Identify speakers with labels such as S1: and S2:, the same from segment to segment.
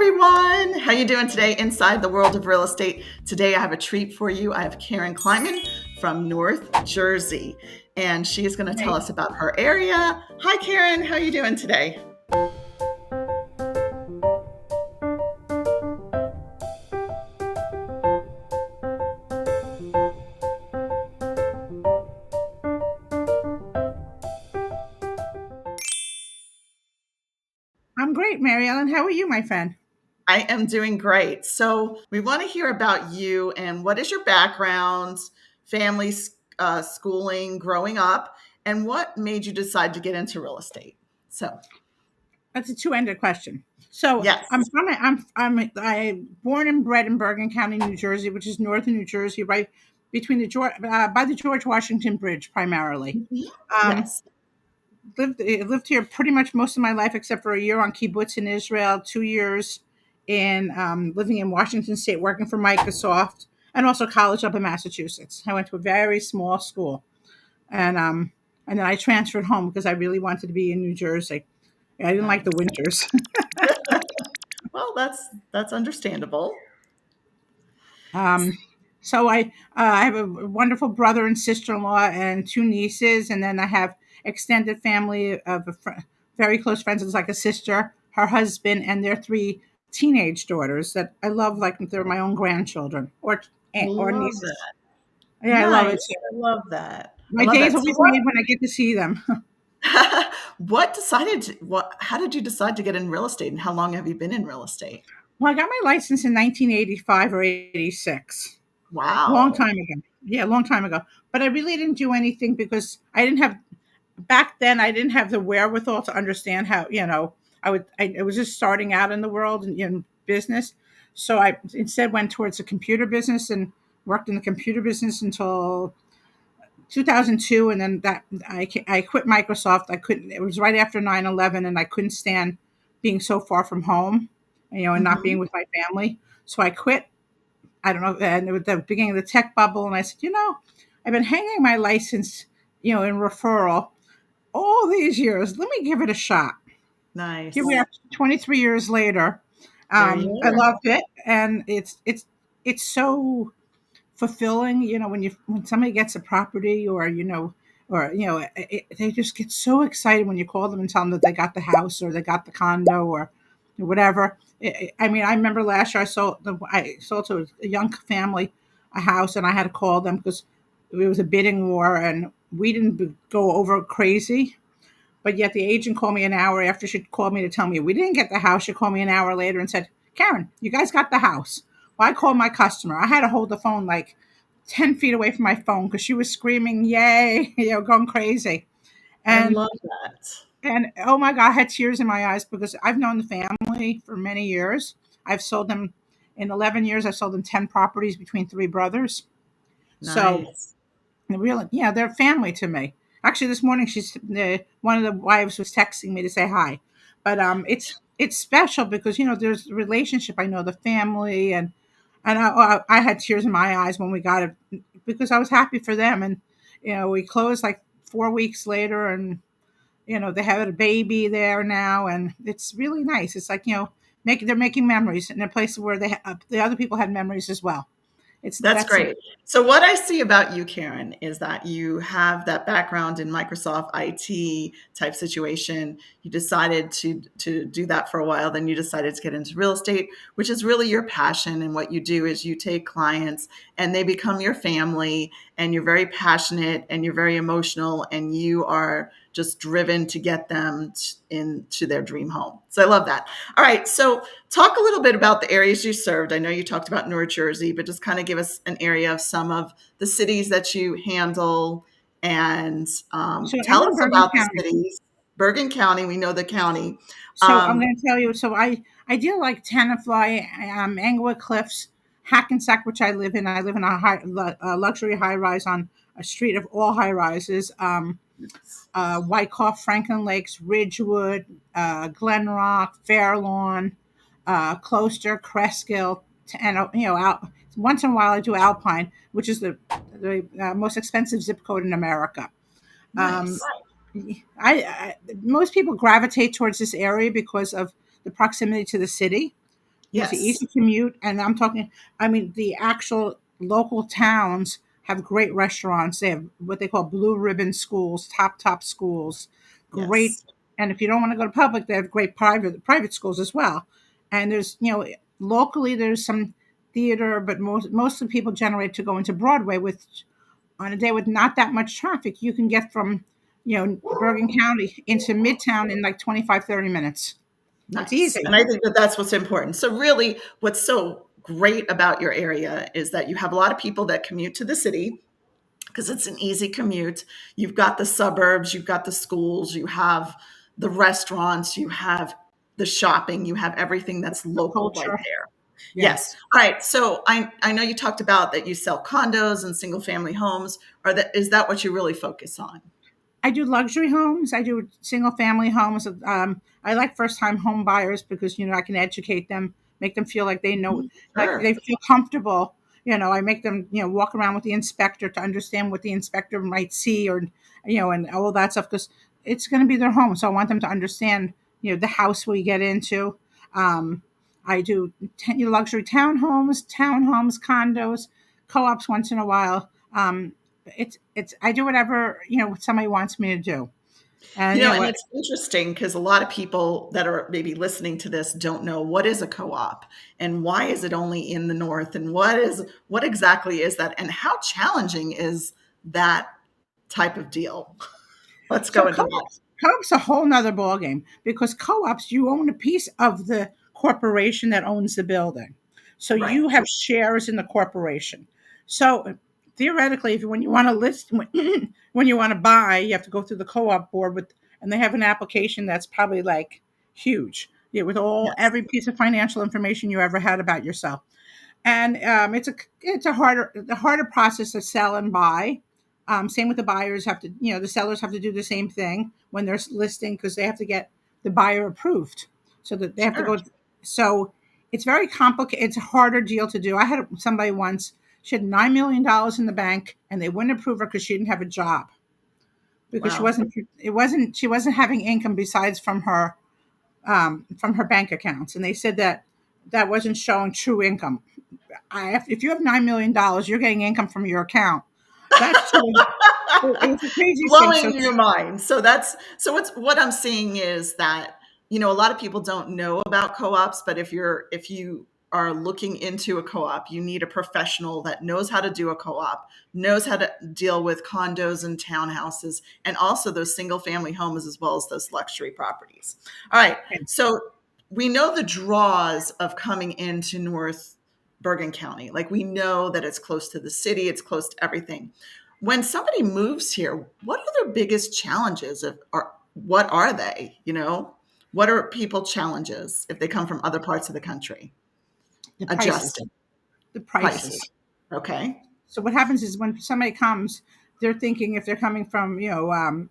S1: everyone. How you doing today inside the world of real estate? Today I have a treat for you. I have Karen Kleinman from North Jersey, and she is going to tell
S2: Hey,
S1: us about her area. Hi Karen, how you doing today?
S2: I'm great, Mary Ellen. How are you, my friend?
S1: I am doing great. So, we want to hear about you and what is your background, family, schooling, growing up, and what made you decide to get into real estate? So,
S2: That's a two-ended question. So
S1: yes.
S2: I'm born and bred in Bergen County, New Jersey, which is northern New Jersey, right between the George by the George Washington Bridge, primarily.
S1: Mhm.
S2: Um,
S1: Yes.
S2: lived here pretty much most of my life, except for a year on kibbutz in Israel, 2 years in living in Washington State, working for Microsoft, and also college up in Massachusetts. I went to a very small school, and then I transferred home because I really wanted to be in New Jersey. I didn't like the
S1: Nice.
S2: winters.
S1: Well, that's understandable.
S2: Um, so I have a wonderful brother and sister-in-law and two nieces, and then I have extended family of very close friends. It's like a sister, her husband, and their three teenage daughters that I love like they're my own grandchildren or
S1: Love
S2: nieces.
S1: that.
S2: Yeah, I love it
S1: Nice.
S2: too.
S1: I love that. I
S2: My
S1: love
S2: days
S1: that. So
S2: always made when I get to see them.
S1: what how did you decide to get in real estate and how long have you been in real estate?
S2: Well, I got my license in 1985 or 86. Long
S1: Wow.
S2: time ago. Yeah, long time ago. But I really didn't do anything because I didn't have back then I didn't have the wherewithal to understand how, I was just starting out in the world and in business. So I instead went towards the computer business and worked in the computer business until 2002, and then I quit Microsoft. I couldn't It was right after 9/11, and I couldn't stand being so far from home, and not being
S1: Mhm.
S2: with my family. So I quit. I don't know, and it was the beginning of the tech bubble, and I said, I've been hanging my license, in referral all these years. Let me give it a shot. Here we
S1: Nice.
S2: are, 23 years later.
S1: There you
S2: I
S1: are.
S2: loved it, and it's so fulfilling. When somebody gets a property, they just get so excited when you call them and tell them that they got the house or they got the condo or whatever. I mean, I remember last year I sold to a young family a house, and I had to call them because it was a bidding war, and we didn't go over crazy. But yet the agent called me an hour after she called me to tell me we didn't get the house. She called me an hour later and said, "Karen, you guys got the house." Well, I called my customer. I had to hold the phone like 10 feet away from my phone because she was screaming, "Yay," going crazy.
S1: I
S2: And
S1: love that.
S2: oh my God, I had tears in my eyes because I've known the family for many years. I've sold them in 11 years. I've sold them 10 properties between three brothers. So
S1: Nice.
S2: yeah, they're family to me. Actually, this morning one of the wives was texting me to say hi, but it's special because there's a relationship. I know the family, and I had tears in my eyes when we got it because I was happy for them, and we closed like 4 weeks later, and they have a baby there now, and it's really nice. It's like they're making memories in a place where the other people had memories as well. It's
S1: That's
S2: that's
S1: great. So what I see about you, Karen, is that you have that background in Microsoft IT type situation. You decided to do that for a while, then you decided to get into real estate, which is really your passion. And what you do is you take clients and they become your family, and you're very passionate and you're very emotional, and you are just driven to get them into their dream home. So I love that. All right. So talk a little bit about the areas you served. I know you talked about North Jersey, but just kind of give us an area of some of the cities that you handle and
S2: so I'm
S1: tell
S2: in
S1: us
S2: Bergen
S1: about the
S2: County.
S1: cities. Bergen County, we know the county.
S2: So I'm
S1: Um,
S2: going to tell you. So I deal like Tenafly, Englewood Cliffs, Hackensack, which I live in. I live in a luxury high rise on a street of all high rises. Wyckoff, Franklin Lakes, Ridgewood, Glen Rock, Fairlawn, Closter, Cresskill, and out. Once in a while I do Alpine, which is the most expensive zip code in America. Um,
S1: nice.
S2: most people gravitate towards this area because of the proximity to the city. It's an
S1: Yes.
S2: easy commute, and I'm talking. I mean, the actual local towns have great restaurants. They have what they call blue ribbon schools, top schools, great.
S1: Yes.
S2: And if you don't want to go to public, they have great private schools as well. And there's locally there's some theater, but most of the people generate to go into Broadway with on a day with not that much traffic. You can get from Bergen County into Midtown in like 25-30 minutes. It's
S1: Nice.
S2: easy.
S1: And I think that that's what's important. So, really, what's so great about your area is that you have a lot of people that commute to the city because it's an easy commute. You've got the suburbs, you've got the schools, you have the restaurants, you have the shopping, you have everything that's
S2: The
S1: local right
S2: culture.
S1: there. Yes.
S2: Yes.
S1: All right. So I know you talked about that you sell condos and single family homes. Is that what you really focus on?
S2: I do luxury homes. I do single family homes. I like first time home buyers because I can educate them, make them feel like they know,
S1: Mhm.
S2: like
S1: Sure.
S2: they feel comfortable. I make them walk around with the inspector to understand what the inspector might see, or and all that stuff, because it's going to be their home. So I want them to understand the house we get into. Um, I do luxury townhomes, condos, co-ops once in a while. It's I do whatever somebody wants me to do, and
S1: And it's interesting because a lot of people that are maybe listening to this don't know what is a co-op and why is it only in the north and what exactly is that and how challenging is that type of deal? Let's
S2: so
S1: go into that.
S2: co-ops a whole nother ballgame, because co-ops, you own a piece of the corporation that owns the building, so
S1: Right.
S2: you have shares in the corporation. So theoretically, if when you want to list when you want to buy, you have to go through the co-op board and they have an application that's probably like huge, with all
S1: Yes.
S2: every piece of financial information you ever had about yourself. And it's a harder process to sell and buy. Same with the buyers, have to the sellers have to do the same thing when they're listing, because they have to get the buyer approved, so that they have to
S1: Sure.
S2: go. So it's very complicated. It's a harder deal to do. I had somebody once. She had $9 million in the bank, and they wouldn't approve her because she didn't have a job, because
S1: Wow.
S2: she wasn't having income besides from her bank accounts, and they said that that wasn't showing true income. If you have $9 million, you're getting income from your account. That's true. It was the craziest thing. So
S1: Blowing your mind. So what I'm seeing is that, a lot of people don't know about co-ops, but if you are looking into a co-op, you need a professional that knows how to do a co-op, knows how to deal with condos and townhouses, and also those single family homes as well as those luxury properties. All right. So we know the draws of coming into North Bergen County. Like we know that it's close to the city, it's close to everything. When somebody moves here, what are their biggest challenges? Or what are they? What are people challenges if they come from other parts of the country?
S2: the prices,
S1: Adjusting
S2: the
S1: prices.
S2: prices.
S1: Okay.
S2: So what happens is when somebody comes, they're thinking, if they're coming from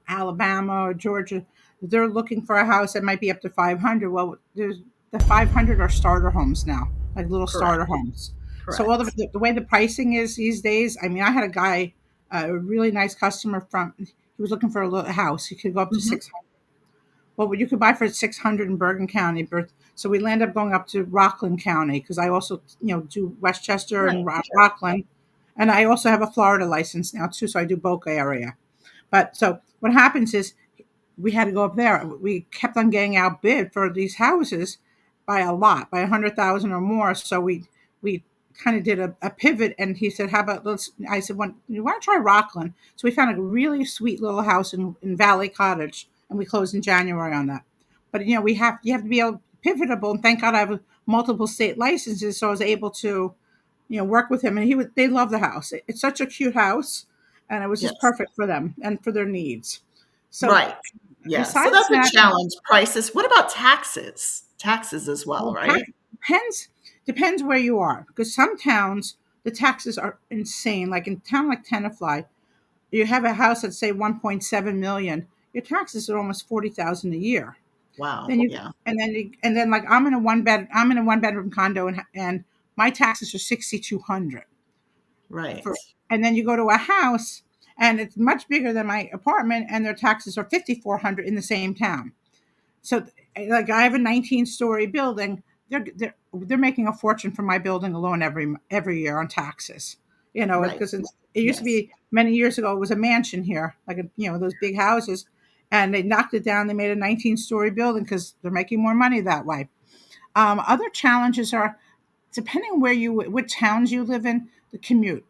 S2: Alabama or Georgia, they're looking for a house that might be up to 500. Well, there's the 500 are starter homes now, like little starter
S1: Correct.
S2: homes. So all
S1: Correct.
S2: the way the pricing is these days, I mean, I had a guy, a really nice customer from. He was looking for a little house. He could go up to
S1: Mhm.
S2: 600. Well, you could buy for 600 in Bergen County. So we land up going up to Rockland County, because I also do Westchester
S1: Right.
S2: and
S1: Sure.
S2: Rockland, and I also have a Florida license now too, so I do Boca area. But so what happens is we had to go up there. We kept on getting outbid for these houses by a lot, by 100,000 or more. So we kind of did a pivot, and he said, "How about let's?" I said, "You want to try Rockland?" So we found a really sweet little house in Valley Cottage, and we closed in January on that. But you have to be able pivotable, and thank God I have multiple state licenses, so I was able to work with him, and they love the house. It's such a cute house, and it was just
S1: Yes.
S2: perfect for them and for their needs. So
S1: Right. Yeah. So
S2: besides
S1: that's a
S2: that,
S1: challenge. Prices. What about taxes? Taxes as well,
S2: well,
S1: right?
S2: depends where you are, because some towns the taxes are insane. Like in a town like Tenafly, you have a house at say 1.7 million. Your taxes are almost 40,000 a year.
S1: Wow.
S2: Then
S1: Yeah.
S2: like I'm in a one bedroom condo, and my taxes are 6,200
S1: Right.
S2: for. And then you go to a house, and it's much bigger than my apartment, and their taxes are 5,400 in the same town. So like I have a 19-story building. they're making a fortune from my building alone every year on taxes.
S1: Right.
S2: Because it used to
S1: Yes.
S2: be many years ago. It was a mansion here, like those big houses, and they knocked it down. They made a 19-story building because they're making more money that way. Other challenges are depending on what towns you live in, the commute.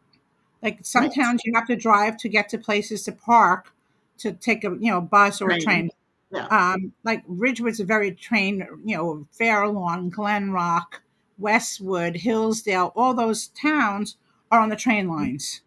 S2: Like some
S1: Right.
S2: towns, you have to drive to get to places to park, to take a bus or a
S1: Train.
S2: train.
S1: Yeah.
S2: Like Ridgewood's a very train, Fair Lawn, Glen Rock, Westwood, Hillsdale, all those towns are on the train lines.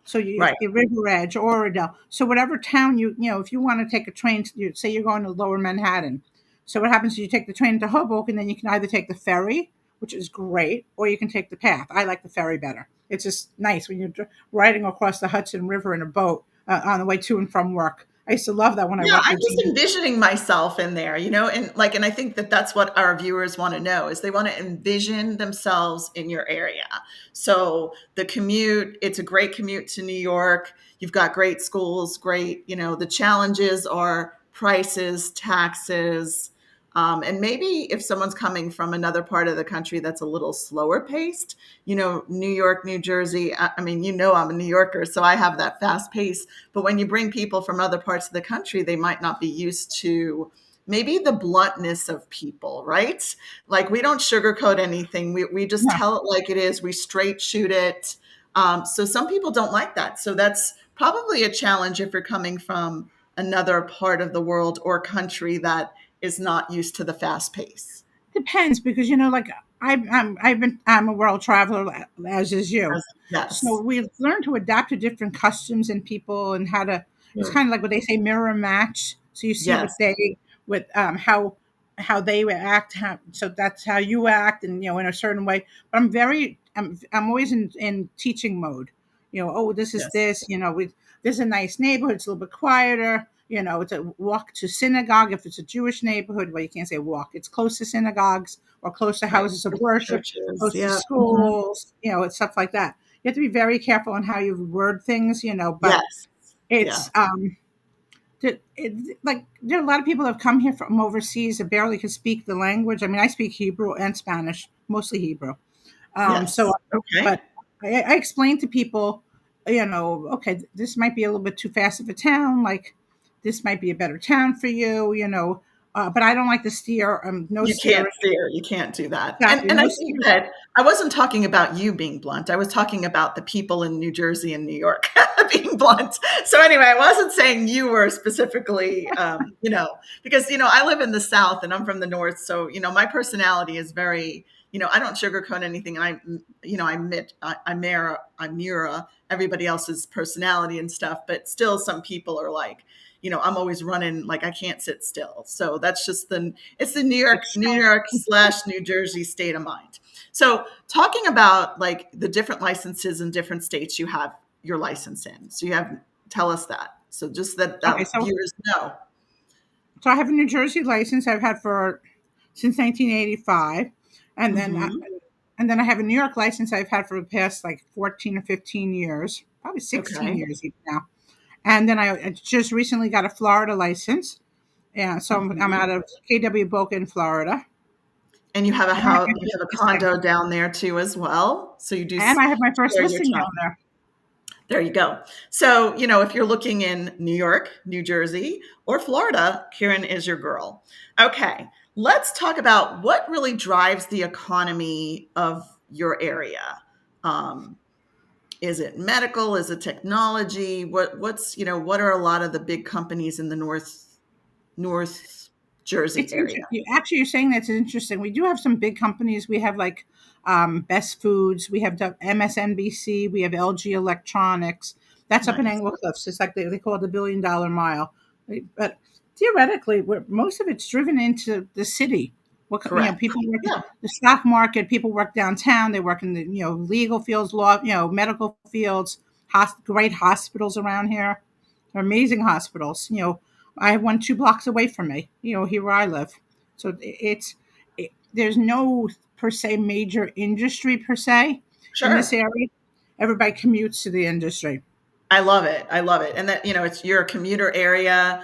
S2: So
S1: Right.
S2: River Edge, Oradell. So whatever town if you want to take a train, you say you're going to Lower Manhattan. So what happens is you take the train to Hoboken, and then you can either take the ferry, which is great, or you can take the path. I like the ferry better. It's just nice when you're riding across the Hudson River in a boat on the way to and from work. I used to love that when I
S1: Yeah,
S2: worked
S1: I'm
S2: at
S1: just
S2: GE.
S1: envisioning myself in there, and I think that that's what our viewers want to know is they want to envision themselves in your area. So the commute, it's a great commute to New York. You've got great schools, great, the challenges are prices, taxes, and maybe if someone's coming from another part of the country that's a little slower paced, New York, New Jersey. I mean, I'm a New Yorker, so I have that fast pace. But when you bring people from other parts of the country, they might not be used to maybe the bluntness of people, right? Like we don't sugarcoat anything. We just
S2: No,
S1: tell it like it is. We straight shoot it. So some people don't like that. So that's probably a challenge if you're coming from another part of the world or country that is not used to the fast pace.
S2: depends because like I'm a world traveler as is you, so
S1: Yes.
S2: we've learned to adapt to different customs and people and how to. It's
S1: Sure.
S2: kind of like what they say, mirror match. So you see
S1: Yes.
S2: what they with how they act, so that's how you act, and in a certain way. But I'm always in teaching mode. Oh, this is
S1: Yes.
S2: this. This is a nice neighborhood. It's a little bit quieter. It's a walk to synagogue. If it's a Jewish neighborhood, well, you can't say walk. It's close to synagogues or close to
S1: Right.
S2: houses of worship,
S1: Churches.
S2: close to
S1: Yeah. Mhm.
S2: schools. It's stuff like that. You have to be very careful on how you word things. But
S1: Yes. Yeah.
S2: it's like there are a lot of people that have come here from overseas that barely can speak the language. I mean, I speak Hebrew and Spanish, mostly Hebrew. So,
S1: Yes. Okay.
S2: but I explain to people, okay, this might be a little bit too fast of a town. Like, this might be a better town for you, but I don't like to steer. No
S1: You can't
S2: steering.
S1: steer. You can't do that. And
S2: Exactly,
S1: and I
S2: no
S1: think
S2: steering.
S1: that I wasn't talking about you being blunt. I was talking about the people in New Jersey and New York being blunt. So anyway, I wasn't saying you were specifically, because I live in the South and I'm from the North. So my personality is very, I don't sugarcoat anything, and I admit I mirror everybody else's personality and stuff. But still, some people are like, I'm always running, like I can't sit still. So that's just it's the New York slash New Jersey state of mind. So talking about like the different licenses in different states you have your license in. So tell us that. So just
S2: Okay,
S1: that viewers know.
S2: so I have a New Jersey license I've had for since 1985, and then
S1: Hmm.
S2: I have a New York license I've had for the past like 14 or 15 years, probably 16
S1: Okay.
S2: years even now. And then I just recently got a Florida license. Yeah, so I'm
S1: Hmm.
S2: out of KW Boca in Florida.
S1: And you have a
S2: And I have
S1: house,
S2: my
S1: you
S2: first
S1: have a
S2: listing.
S1: condo down there too as well. So you do
S2: And I have my first
S1: share your
S2: listing down
S1: time.
S2: there.
S1: There you go. So, if you're looking in New York, New Jersey, or Florida, Karen is your girl. Okay, let's talk about what really drives the economy of your area. Um, is it medical? Is it technology? What are a lot of the big companies in the North Jersey
S2: It's
S1: area?
S2: interesting. Actually, you're saying that's interesting. We do have some big companies. We have like Best Foods. We have MSNBC. We have LG Electronics. That's up in
S1: Nice.
S2: Englewood Cliffs. It's like they call it the $1 billion mile. But theoretically, most of it's driven into the city.
S1: Correct.
S2: People work
S1: Yeah.
S2: the stock market. People work downtown. They work in the legal fields, law, medical fields. Great hospitals around here. They're amazing hospitals. I have one 2 blocks away from me. Here where I live. So there's no per se major industry per se in this
S1: Sure.
S2: area. Everybody commutes to the industry.
S1: I love it. I love it. And that, it's your commuter area.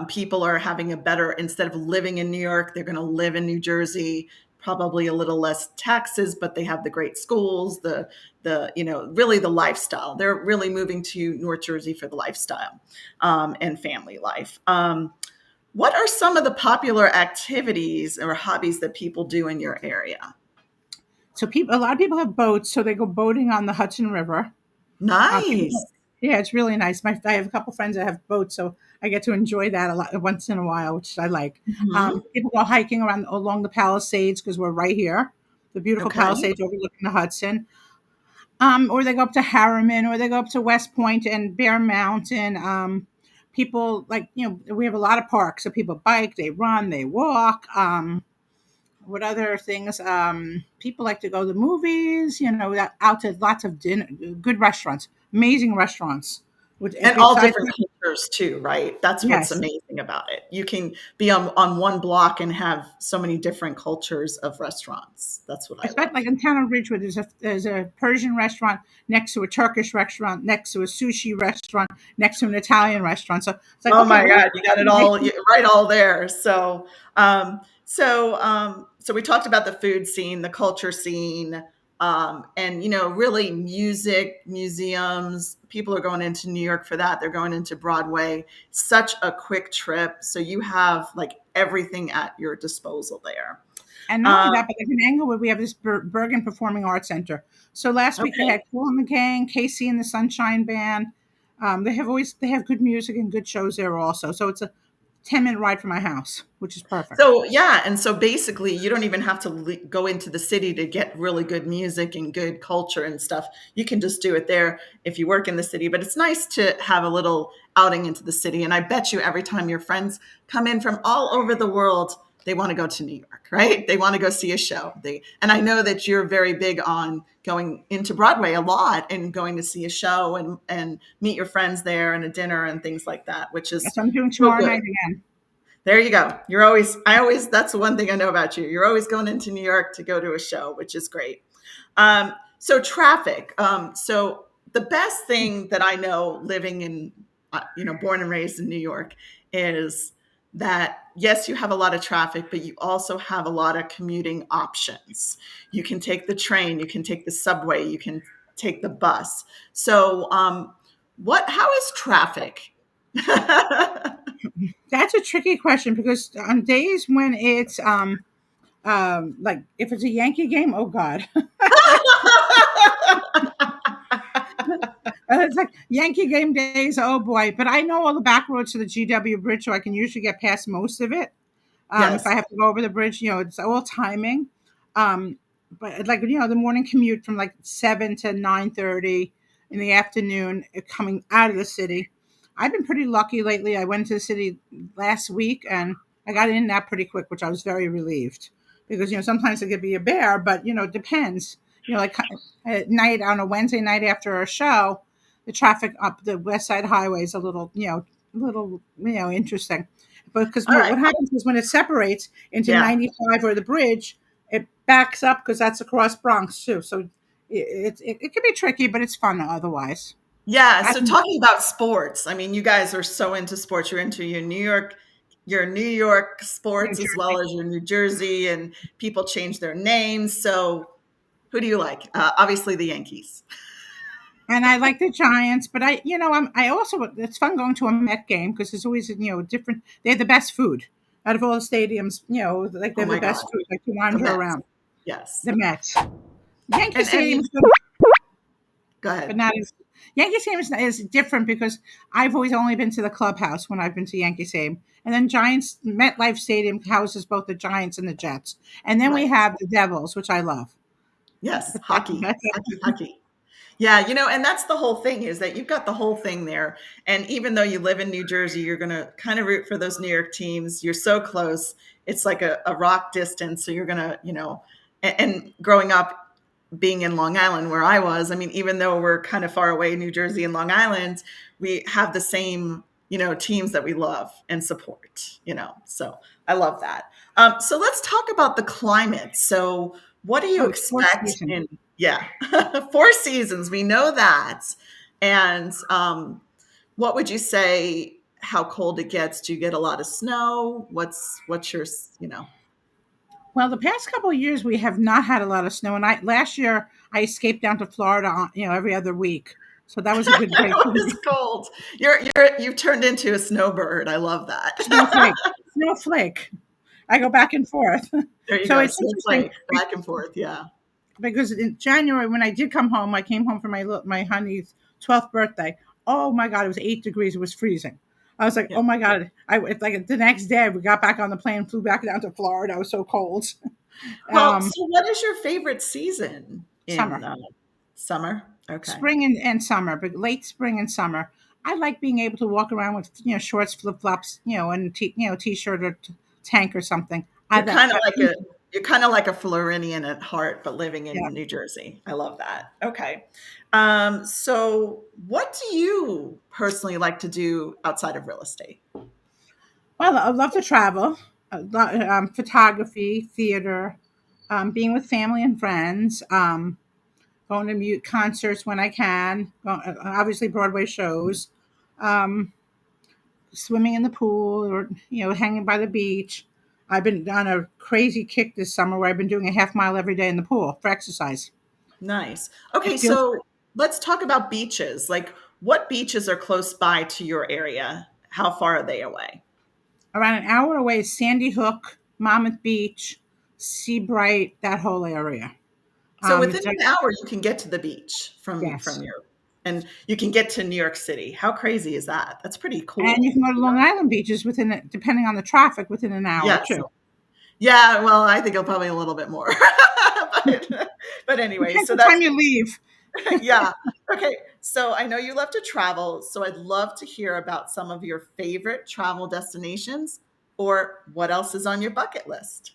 S1: People are having a better, instead of living in New York, they're going to live in New Jersey. probably a little less taxes, but they have the great schools, really the lifestyle. They're really moving to North Jersey for the lifestyle and family life. What are some of the popular activities or hobbies that people do in your area?
S2: So a lot of people have boats, so they go boating on the Hudson River.
S1: Nice.
S2: Yeah, it's really nice. I have a couple friends that have boats, so I get to enjoy that a lot once in a while, which I like.
S1: Mhm.
S2: People go hiking around along the Palisades because we're right here, the beautiful
S1: Okay.
S2: Palisades overlooking the Hudson. Or they go up to Harriman, or they go up to West Point and Bear Mountain. People like we have a lot of parks, so people bike, they run, they walk. What other things? People like to go to the movies. Out to lots of good restaurants, amazing restaurants. Which
S1: And all
S2: besides,
S1: different cultures too, right? That's what's
S2: yes,
S1: amazing about it. You can be on one block and have so many different cultures of restaurants. That's what I
S2: especially
S1: love.
S2: like in town of Ridgewood, there's a Persian restaurant next to a Turkish restaurant, next to a sushi restaurant, next to an Italian restaurant. So it's like,
S1: Oh
S2: okay,
S1: my
S2: well,
S1: God, you got it all right all there. So we talked about the food scene, the culture scene, and really music, museums. People are going into New York for that. They're going into Broadway. Such a quick trip. So you have like everything at your disposal there.
S2: and not only
S1: Um,
S2: that, but like in Englewood, we have this Bergen Performing Arts Center. So last week they
S1: okay.
S2: had Cool and the Gang, Casey and the Sunshine Band. They have good music and good shows there also. So it's a 10-minute ride from my house, which is perfect.
S1: So yeah, and so basically, you don't even have to go into the city to get really good music and good culture and stuff. You can just do it there if you work in the city. But it's nice to have a little outing into the city. And I bet you every time your friends come in from all over the world, they want to go to New York, right? They want to go see a show. And I know that you're very big on going into Broadway a lot and going to see a show and meet your friends there and a dinner and things like that, which is
S2: That's what I'm doing
S1: so
S2: tomorrow
S1: good.
S2: night again.
S1: There you go. That's the one thing I know about you. You're always going into New York to go to a show, which is great. So traffic. So the best thing that I know living in, born and raised in New York is that yes, you have a lot of traffic, but you also have a lot of commuting options. You can take the train, you can take the subway, you can take the bus. So, how is traffic?
S2: That's a tricky question because on days when it's like if it's a Yankee game, oh God. It's like Yankee game days, oh boy. But I know all the back roads to the GW Bridge, so I can usually get past most of it. If
S1: Yes.
S2: I have to go over the bridge, it's all timing. Um, but like the morning commute from like 7 to 9:30 in the afternoon, coming out of the city. I've been pretty lucky lately. I went to the city last week and I got in that pretty quick, which I was very relieved because sometimes it could be a bear, but it depends. Like at night on a Wednesday night after a show, the traffic up the West Side Highway is a little interesting. But because
S1: All right.
S2: what happens is when it separates into
S1: Yeah.
S2: 95 or the bridge, it backs up because that's across Bronx too. So it can be tricky, but it's fun otherwise.
S1: Yeah.
S2: I
S1: So
S2: think
S1: talking about sports, I mean, you guys are so into sports. You're into your New York
S2: New
S1: sports as well
S2: Jersey.
S1: as your New Jersey, and people change their names. So who do you like? Obviously the Yankees.
S2: And I like the Giants, but I also it's fun going to a Met game because it's always different. They have the best food out of all the stadiums. Like they
S1: Oh
S2: have the
S1: my God.
S2: best food. Like to
S1: The
S2: wander
S1: Mets.
S2: around
S1: Yes.
S2: the Mets. Yankee
S1: And
S2: Stadium
S1: go
S2: but
S1: ahead.
S2: not as Yankee Stadium is different because I've always only been to the clubhouse when I've been to Yankee Stadium, and then Giants MetLife Stadium houses both the Giants and the Jets, and then we
S1: Right.
S2: have the Devils, which I love.
S1: Yes.
S2: But
S1: Hockey.
S2: that's it.
S1: Hockey. Yeah, and that's the whole thing is that you've got the whole thing there. And even though you live in New Jersey, you're going to kind of root for those New York teams. You're so close. It's like a rock distance. So you're going to, and growing up being in Long Island where I was, I mean, even though we're kind of far away, New Jersey and Long Island, we have the same, teams that we love and support, So I love that. So let's talk about the climate. So what do you
S2: Oh, sports
S1: expect
S2: season.
S1: in, yeah, 4 seasons? We know that. And what would you say? How cold it gets? Do you get a lot of snow? What's your?
S2: Well, the past couple of years we have not had a lot of snow, and I last year I escaped down to Florida, every other week, so that was a good break
S1: It
S2: for
S1: was
S2: me.
S1: cold. You've turned into a snowbird. I love that.
S2: Snowflake, snowflake. I go back and forth.
S1: There you
S2: So
S1: go.
S2: it's interesting
S1: Snowflake, back and forth. Yeah.
S2: because in January when I did come home, I came home for my honey's 12th birthday. Oh my God, it was 8 degrees. It was freezing. I was like,
S1: Yeah.
S2: oh my God. It's like the next day we got back on the plane, flew back down to Florida. I was so cold.
S1: Well,
S2: Um,
S1: so what is your favorite season in
S2: Summer.
S1: summer? Okay.
S2: Spring and summer, but late spring and summer. I like being able to walk around with shorts, flip flops, and t-shirt or tank or something. I
S1: You're
S2: that,
S1: kind of
S2: that
S1: like a you're kind of like a Floridian at heart, but living
S2: yeah.
S1: in New Jersey. I love that. Okay. So what do you personally like to do outside of real estate?
S2: Well, I love to travel, photography, theater, being with family and friends, going to mute concerts when I can. Obviously, Broadway shows, um, swimming in the pool, or hanging by the beach. I've been on a crazy kick this summer where I've been doing a half mile every day in the pool for exercise.
S1: Nice.
S2: It
S1: Okay,
S2: feels
S1: so let's talk about beaches. Like, what beaches are close by to your area? How far are they away?
S2: around an hour away is Sandy Hook, Monmouth Beach, Seabright, that whole area.
S1: So within
S2: It's
S1: an hour, you can get to the beach from
S2: yes.
S1: your, and you can get to New York City. How crazy is that? That's pretty
S2: And you
S1: cool.
S2: can go to Long Island beaches depending on the traffic, within an hour
S1: Yes.
S2: too.
S1: Yeah. Well, I think probably a little bit more, but anyway.
S2: Depends
S1: So
S2: what time
S1: that's
S2: you leave.
S1: yeah. Okay. So I know you love to travel. So I'd love to hear about some of your favorite travel destinations or what else is on your bucket list.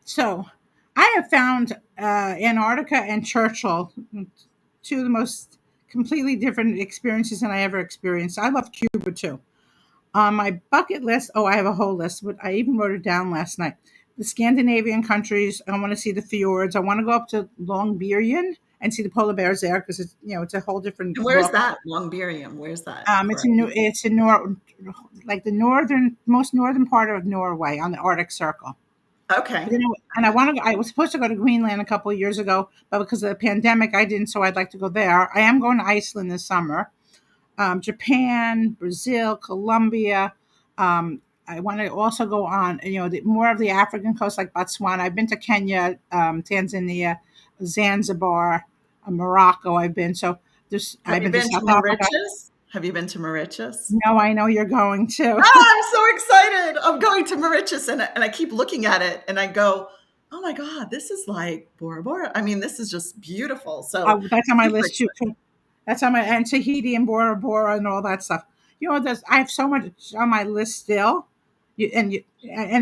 S2: So I have found Antarctica and Churchill, two of the most completely different experiences than I ever experienced. I love Cuba too. On my bucket list, oh, I have a whole list, but I even wrote it down last night. The Scandinavian countries, I want to see the fjords. I want to go up to Longyearbyen and see the polar bears there because it's a whole different
S1: And where's
S2: look.
S1: that? Longburium. Where's that for?
S2: It's in like the most northern part of Norway on the Arctic Circle.
S1: Okay.
S2: And I was supposed to go to Greenland a couple of years ago, but because of the pandemic, I didn't. So I'd like to go there. I am going to Iceland this summer, Japan, Brazil, Colombia. I want to also go on, more of the African coast, like Botswana. I've been to Kenya, Tanzania, Zanzibar, Morocco.
S1: Have
S2: I've
S1: you
S2: been to
S1: been to
S2: South Africa.
S1: Mauritius? Have you been to Mauritius?
S2: No, I know you're going to.
S1: Oh, I'm so excited. I'm going to Mauritius and I keep looking at it and I go, oh my God, this is like Bora Bora. I mean, this is just beautiful. So
S2: That's on my
S1: super
S2: list too.
S1: excited.
S2: That's on my and Tahiti and Bora Bora and all that stuff. I have so much on my list still, and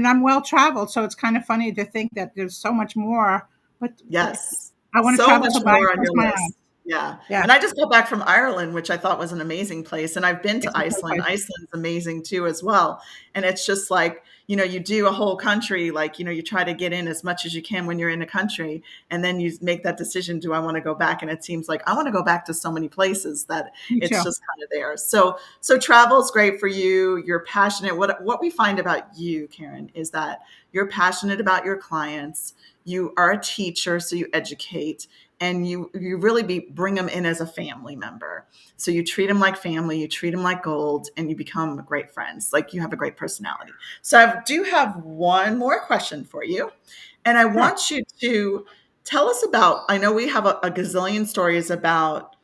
S2: I'm well traveled, so it's kind of funny to think that there's so much more. But
S1: Yes.
S2: I want to
S1: So
S2: travel
S1: much
S2: till I
S1: more on
S2: close
S1: your
S2: my
S1: list.
S2: eyes.
S1: Yeah.
S2: Yeah,
S1: And I just got back from Ireland, which I thought was an amazing place. And I've been to
S2: it's a great
S1: Iceland.
S2: place.
S1: Iceland's amazing too, as well. And it's just like, you do a whole country, like, you try to get in as much as you can when you're in a country. And then you make that decision, do I want to go back? And it seems like I want to go back to so many places that
S2: Me
S1: it's
S2: too.
S1: just kind of there. So travel is great for you. You're passionate. What we find about you, Karen, is that you're passionate about your clients. You are a teacher, so you educate and you really bring them in as a family member. So you treat them like family, you treat them like gold, and you become great friends. Like you have a great personality. So I do have one more question for you, and I
S2: Sure.
S1: want you to tell us about. I know we have a gazillion stories about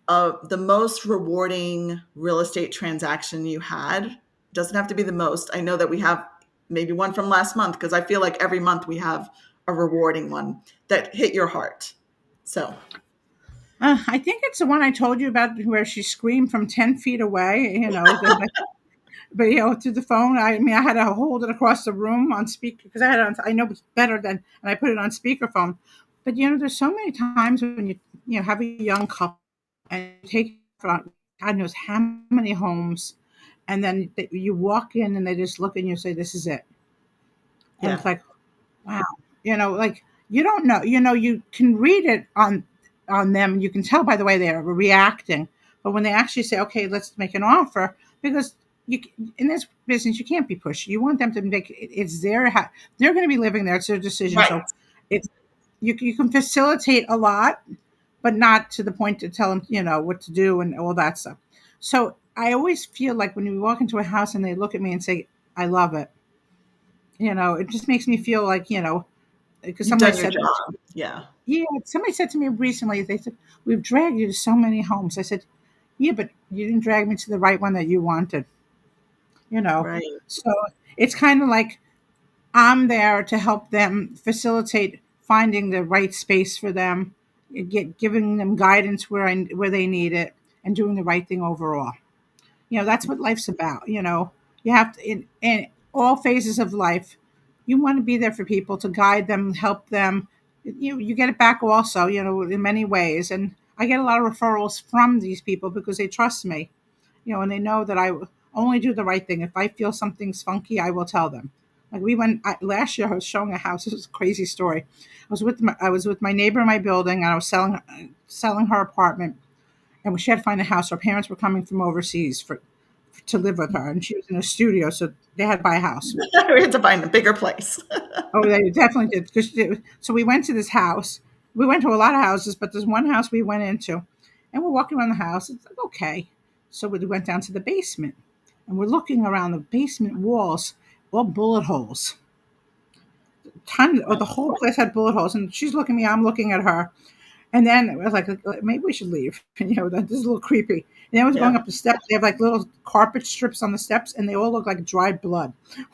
S1: the most rewarding real estate transaction you had. Doesn't have to be the most. I know that we have maybe one from last month because I feel like every month we have a rewarding one that hit your heart. So,
S2: I think it's the one I told you about where she screamed from 10 feet away. But through the phone. I mean, I had to hold it across the room on speaker because I had it on. I know it's better than, and I put it on speakerphone. But there's so many times when you have a young couple and you take from God knows how many homes, and then you walk in and they just look and you say, "This is it," and
S1: yeah.
S2: it's like, wow, like you don't know, you can read it on them. You can tell by the way they're reacting, but when they actually say, "Okay, let's make an offer," because you in this business you can't be pushy. You want them to make it's their they're going to be living there. It's their decision.
S1: Right.
S2: So it's you can facilitate a lot, but not to the point to tell them what to do and all that stuff. So I always feel like when you walk into a house and they look at me and say, "I love it," it just makes me feel like because
S1: You've
S2: somebody
S1: done your
S2: said,
S1: job. Yeah.
S2: yeah, somebody said to me recently, they said, "We've dragged you to so many homes." I said, "Yeah, but you didn't drag me to the right one that you wanted." you know.
S1: Right.
S2: So it's kind of like I'm there to help them facilitate finding the right space for them, giving them guidance where they need it, and doing the right thing overall. That's what life's about. You have to in all phases of life, you want to be there for people to guide them, help them. You get it back also, in many ways. And I get a lot of referrals from these people because they trust me, and they know that I only do the right thing. If I feel something's funky, I will tell them. Like last year, I was showing a house. This is a crazy story. I was with my neighbor in my building, and I was selling her apartment, and she had to find a house. Her parents were coming from overseas to live with her, and she was in a studio, so they had to buy a house.
S1: We had to find a bigger place.
S2: Oh, they definitely did. So we went to this house. We went to a lot of houses, but there's one house we went into, and we're walking around the house. It's like, okay. So we went down to the basement, and we're looking around the basement walls, all bullet holes. The whole place had bullet holes, and she's looking at me. I'm looking at her. And then I was like, maybe we should leave. This is a little creepy. And then I was
S1: Yeah.
S2: going up the steps. They have like little carpet strips on the steps, and they all look like dried blood.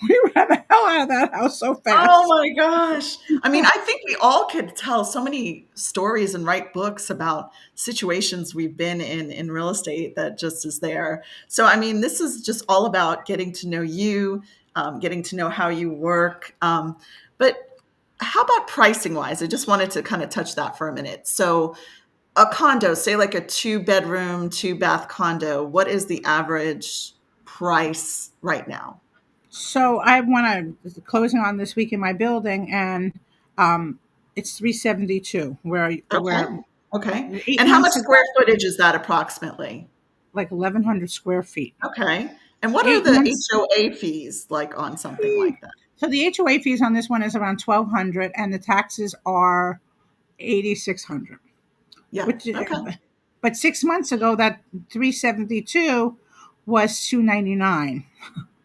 S2: We ran the hell out of that house so
S1: Oh
S2: fast.
S1: my gosh. I mean, I think we all could tell so many stories and write books about situations we've been in real estate that just is there. So, I mean, this is just all about getting to know you, getting to know how you work. But how about pricing wise? I just wanted to kind of touch that for a minute. So, a condo, say like a two-bedroom, two-bath condo, what is the average price right now?
S2: So I want to closing on this week in my building, and um, it's 372.
S1: Okay.
S2: Where
S1: Okay.
S2: eight
S1: And how much
S2: months ago,
S1: square footage is that approximately?
S2: like 1,100 square feet.
S1: Okay. And what are
S2: Eight
S1: the
S2: months.
S1: HOA fees like on something like that?
S2: So the HOA fees on this one is around 1,200, and the taxes are 8,600.
S1: Yeah.
S2: Which,
S1: Okay.
S2: but 6 months ago, that 372 was 299.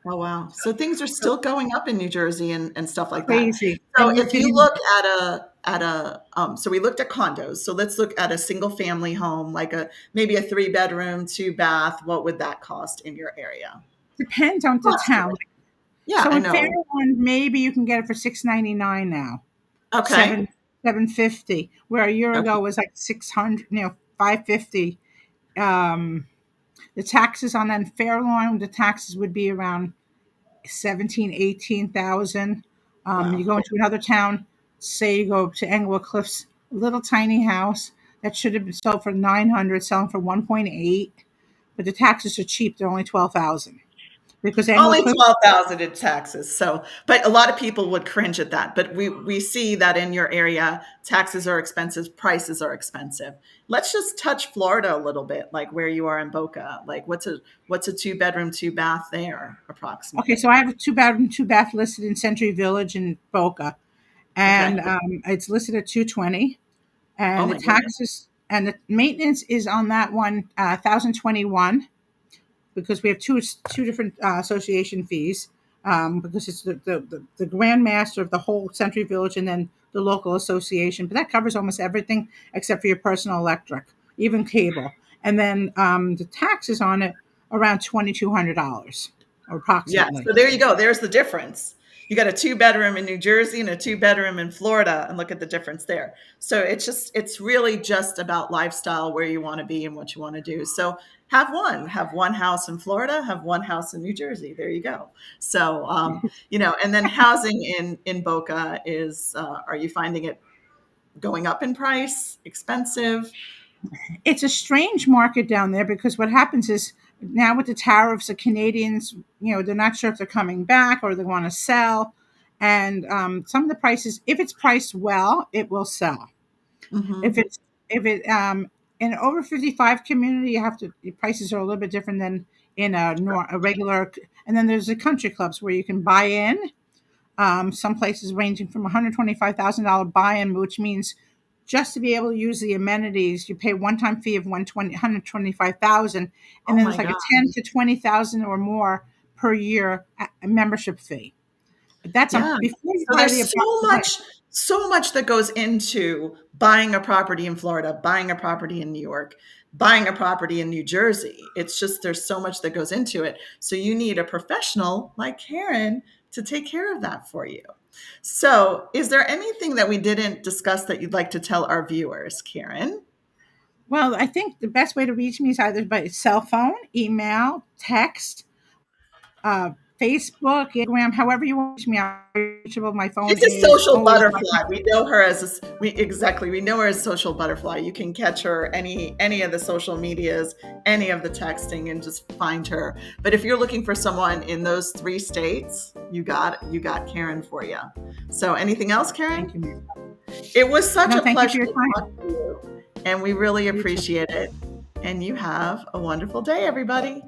S1: Oh, wow. So things are still going up in New Jersey and stuff like that.
S2: Crazy.
S1: So
S2: And you
S1: if
S2: can
S1: you
S2: even
S1: look at a so we looked at condos. So let's look at a single family home, like maybe a three bedroom, two bath. What would that cost in your area?
S2: depends on the town.
S1: Approximately. Yeah,
S2: So
S1: I
S2: in
S1: know.
S2: Fairlawn, maybe you can get it for 699 now.
S1: Okay.
S2: 750, where a year
S1: Okay.
S2: ago was like 600, 550. Um, the taxes on that in Fairlawn, the taxes would be around 17, 18,000. You
S1: Wow.
S2: go into another town, say you go to Englewood Cliffs, a little tiny house that should have been sold for 900, selling for 1.8, but the taxes are cheap. They're only 12,000 because Englewood
S1: Only
S2: Cliffs
S1: 12,000 in taxes. So, but a lot of people would cringe at that. But we see that in your area, taxes are expensive, prices are expensive. Let's just touch Florida a little bit, like where you are in Boca. Like what's a two bedroom, two bath there
S2: Okay, so
S1: approximately?
S2: I have a two-bedroom, two bath listed in Century Village in Boca, and
S1: Okay.
S2: it's listed at 220.
S1: Oh
S2: And the
S1: my goodness.
S2: taxes and the maintenance is on that one 1,021 because we have two different association fees because it's the grand master of the whole Century Village and then the local association, but that covers almost everything except for your personal electric, even cable, and then the taxes on it around $2,200 or
S1: Yeah.
S2: approximately.
S1: So there you go. There's the difference. You got a two bedroom in New Jersey and a two bedroom in Florida, and look at the difference there. So it's really just about lifestyle, where you want to be and what you want to do. So have one house in Florida, have one house in New Jersey. There you go. So, and then housing in Boca is, are you finding it going up in price, expensive?
S2: It's a strange market down there because what happens is now with the tariffs, the Canadians, they're not sure if they're coming back or they want to sell. And some of the prices, if it's priced well, it will sell. If
S1: Hmm.
S2: it's if it in over 55 community, you have to the prices are a little bit different than in a regular, and then there's the country clubs where you can buy in. Some places ranging from $125,000 buy-in, which means just to be able to use the amenities, you pay one-time fee of 125,000, and
S1: Oh
S2: then
S1: my
S2: there's like a
S1: God.
S2: 10 to 20,000 or more per year a membership fee. But that's
S1: Yeah.
S2: before you
S1: So
S2: buy the
S1: there's
S2: apartment.
S1: so much that goes into buying a property in Florida, buying a property in New York, buying a property in New Jersey. It's just there's so much that goes into it. So you need a professional like Karen to take care of that for you. So, is there anything that we didn't discuss that you'd like to tell our viewers, Karen?
S2: Well, I think the best way to reach me is either by cell phone, email, text, uh, Facebook, Instagram, however you want to reach me. I'm reachable. My phone
S1: She's a
S2: is
S1: social
S2: always
S1: butterfly. We know her as we know her as social butterfly. You can catch her any of the social medias, any of the texting, and just find her. But if you're looking for someone in those 3 states, you got Karen for you. So anything else,
S2: thank
S1: Karen?
S2: you, ma'am.
S1: It was such
S2: No,
S1: a
S2: thank you for
S1: pleasure
S2: your
S1: to
S2: time.
S1: talk to you, and we really
S2: You too.
S1: appreciate it. And you have a wonderful day, everybody.